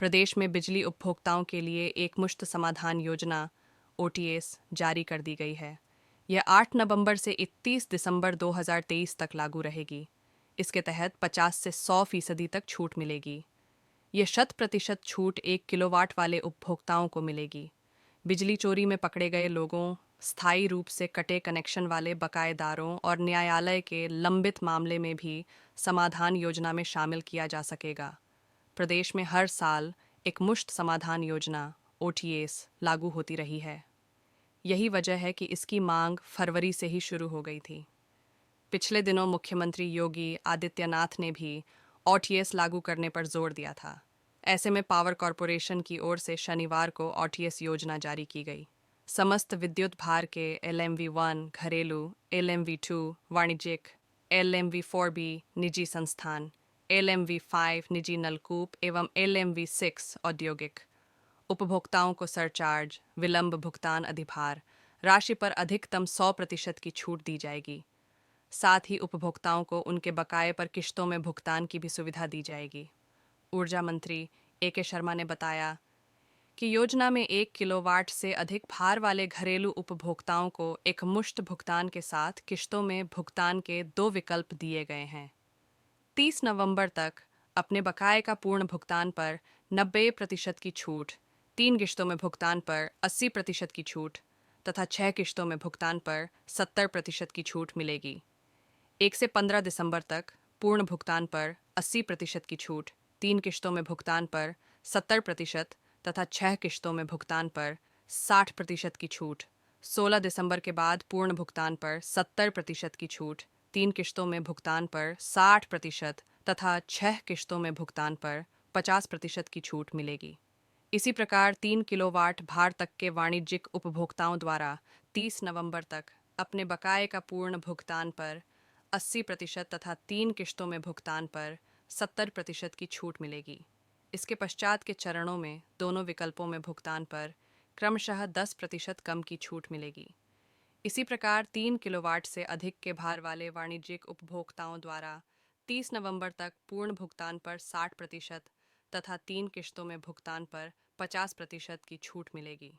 प्रदेश में बिजली उपभोक्ताओं के लिए एकमुश्त समाधान योजना ओटीएस जारी कर दी गई है। यह 8 नवंबर से 31 दिसंबर 2023 तक लागू रहेगी। इसके तहत 50 से 100% तक छूट मिलेगी। ये 100% छूट 1 किलोवाट वाले उपभोक्ताओं को मिलेगी। बिजली चोरी में पकड़े गए लोगों, स्थायी रूप से कटे कनेक्शन वाले बकायेदारों और न्यायालय के लंबित मामले में भी समाधान योजना में शामिल किया जा सकेगा। प्रदेश में हर साल एक मुश्त समाधान योजना ओटीएस लागू होती रही है। यही वजह है कि इसकी मांग फरवरी से ही शुरू हो गई थी। पिछले दिनों मुख्यमंत्री योगी आदित्यनाथ ने भी ओटीएस लागू करने पर जोर दिया था। ऐसे में पावर कॉरपोरेशन की ओर से शनिवार को ओटीएस योजना जारी की गई। समस्त विद्युत भार के LMV1 घरेलू, LMV2 वाणिज्यिक, LMV4B निजी संस्थान, LMV5 निजी नलकूप एवं LMV6 औद्योगिक उपभोक्ताओं को सरचार्ज, विलंब भुगतान अधिभार राशि पर अधिकतम 100% की छूट दी जाएगी। साथ ही उपभोक्ताओं को उनके बकाये पर किश्तों में भुगतान की भी सुविधा दी जाएगी। ऊर्जा मंत्री AK शर्मा ने बताया कि योजना में 1 किलोवाट से अधिक भार वाले घरेलू उपभोक्ताओं को एक मुश्त भुगतान के साथ किश्तों में भुगतान के 2 विकल्प दिए गए हैं। 30 नवंबर तक अपने बकाये का पूर्ण भुगतान पर 90% की छूट, 3 किश्तों में भुगतान पर 80% की छूट तथा 6 किश्तों में भुगतान पर 70% की छूट मिलेगी। 1 से 15 दिसंबर तक पूर्ण भुगतान पर 80% की छूट, 3 किश्तों में भुगतान पर 70% तथा 6 किश्तों में भुगतान पर 60% की छूट। 16 दिसंबर के बाद पूर्ण भुगतान पर 70% की छूट, 3 किश्तों में भुगतान पर 60% तथा 6 किश्तों में भुगतान पर 50% की छूट मिलेगी। इसी प्रकार 3 किलोवाट भार तक के वाणिज्यिक उपभोक्ताओं द्वारा 30 नवंबर तक अपने बकाये का पूर्ण भुगतान पर 80% तथा 3 किश्तों में भुगतान पर 70% की छूट मिलेगी। इसके पश्चात के चरणों में दोनों विकल्पों में भुगतान पर क्रमशः 10% कम की छूट मिलेगी। इसी प्रकार 3 किलोवाट से अधिक के भार वाले वाणिज्यिक उपभोक्ताओं द्वारा 30 नवंबर तक पूर्ण भुगतान पर 60% तथा 3 किश्तों में भुगतान पर 50% की छूट मिलेगी।